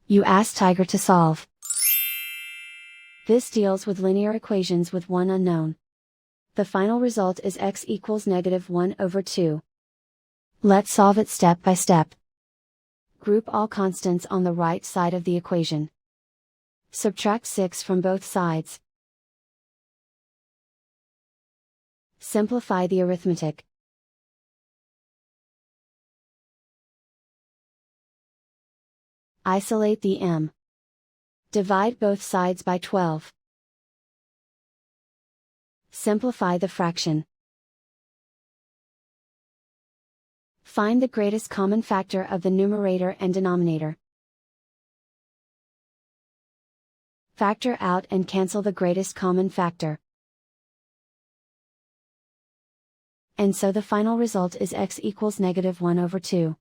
You ask Tiger to solve. This deals with linear equations with one unknown. The final result is x equals -1/2. Let's solve it step by step. Group all constants on the right side of the equation. Subtract 6 from both sides. Simplify the arithmetic. Isolate the m. Divide both sides by 12. Simplify the fraction. Find the greatest common factor of the numerator and denominator. Factor out and cancel the greatest common factor. And so the final result is x equals -1/2.